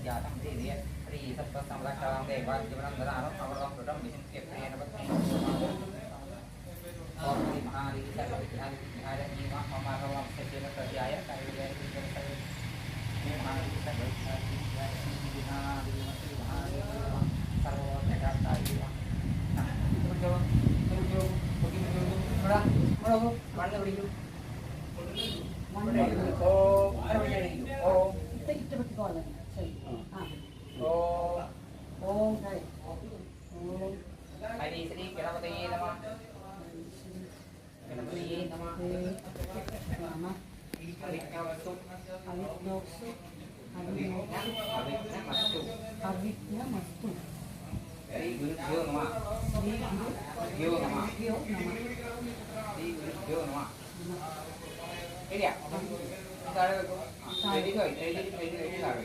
जातं धीरे श्री सत्संगलक्षणं देवादिवनन्दनानं अवरवं विचिन्त्यप्रेण पत्नी और महादेवी सर्वविघ्नानि विघ्नानि ममारवं सज्जेन प्रत्याय कार्यविजय महादेवी सर्वविघ्नानि विघ्नानि सर्वोपचाराय हरि श्री गणपतये नमः गणपतये नमः अविघ्नमस्तु अविघ्नमस्तु श्री गुरुभ्यो नमः श्री गुरुभ्यो नमः श्री गुरुभ्यो नमः एरिया तारे को रेडी को रेडी तारे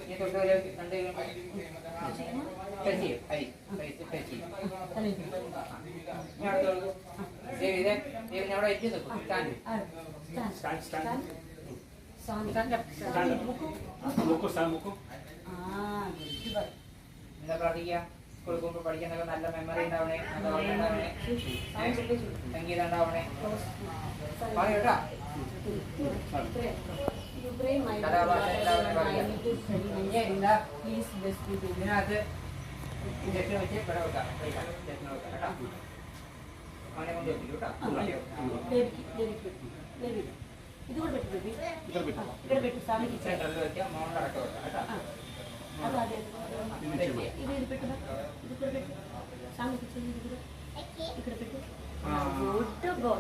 ये तो डोले ठंडे पैसी हरी पैसी यार तो देवी ने बड़ा इतने तो स्टैंड मुको सा मुको എന്താ പ്രാർത്ഥിക്കുക സ്കൂളിൽ പോകുമ്പോൾ പഠിക്കാനൊക്കെ നല്ല മെമ്മറി ഉണ്ടാവണേ നല്ല ഓർമ്മ ഉണ്ടാവണേ സംഗീതം ഉണ്ടാവണേ പറയൂട്ടാ കഥാഭാഷ എല്ലാവരും പറയാം ഇതിനകത്ത് ഇഞ്ചക്ഷൻ വെച്ച് ഇവിടെ വെക്കാം ഇഞ്ചക്ഷൻ വെക്കാം കേട്ടോ അവനെ കൊണ്ട് വെച്ചിട്ടു സെൻറ്ററിൽ വെക്കാം മോളിൽ അടക്കം വെക്കാം കേട്ടോ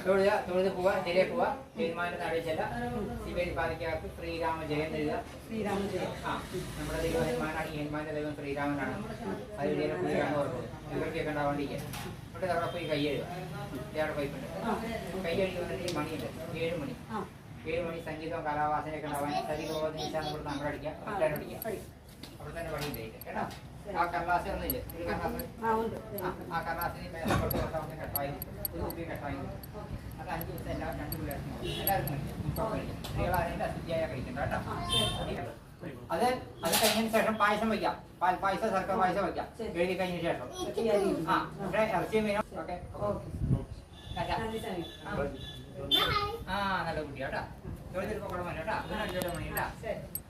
തൊഴുത് പോവാ തിരെ പോവാ തീരുമാനം അറിയിച്ചല്ല ശിവരി പാലിക്കാർക്ക് ശ്രീരാമ ജയം എഴുതുക ശ്രീരാമ ജയം ആ നമ്മുടെ ദൈവം ഹനുമാനാണ് ഈ ഹനുമാന്റെ ദൈവം ശ്രീരാമനാണ് അതിൽ ശ്രീരാമ ഓർമ്മ ഇവർക്കൊക്കെ ഉണ്ടാവാണ്ടിരിക്കുക എന്നിട്ട് അവിടെ പോയി കൈ എഴുതുക ഇയാളുടെ പൈപ്പുണ്ട് കൈ എഴുതുന്നുണ്ട് ഈ മണിയുണ്ട് 7 മണി 7 മണി സംഗീതവും കലാവാസനയൊക്കെ ഉണ്ടാവാൻ സരിഗോപനിച്ചാണ് ഇവിടെ നമ്മൾ അടിക്കുക ഒറ്റാൻ അടിക്കുക അവിടെ തന്നെ പണിയില്ലേ കേട്ടോ ആ കടലാസ് ഒന്നുമില്ല ഒരു കടലാസ് ആ കടലാസിന് മേലോട്ട് കൊണ്ടാവുന്ന കട്ടായി ഒരു കുപ്പി കട്ടായി അത് 5 ദിവസം എല്ലാവരും 2 പിള്ളേർക്കും എല്ലാവർക്കും കഴിക്കും സ്ത്രീകളാണെങ്കിൽ അശുദ്ധിയായ കഴിക്കണ്ട കേട്ടോ അത് കഴിഞ്ഞതിന് ശേഷം പായസം വയ്ക്കാം പാൽപ്പായസം ശർക്കര പായസം വയ്ക്കാം എഴുതി കഴിഞ്ഞ ശേഷം ആ പക്ഷേ ഇറച്ചിയും മീനും ഓക്കെ ആ നല്ല കുട്ടിയാ കേട്ടോ 7 മണി കേട്ടോ 2 മണി കേട്ടോ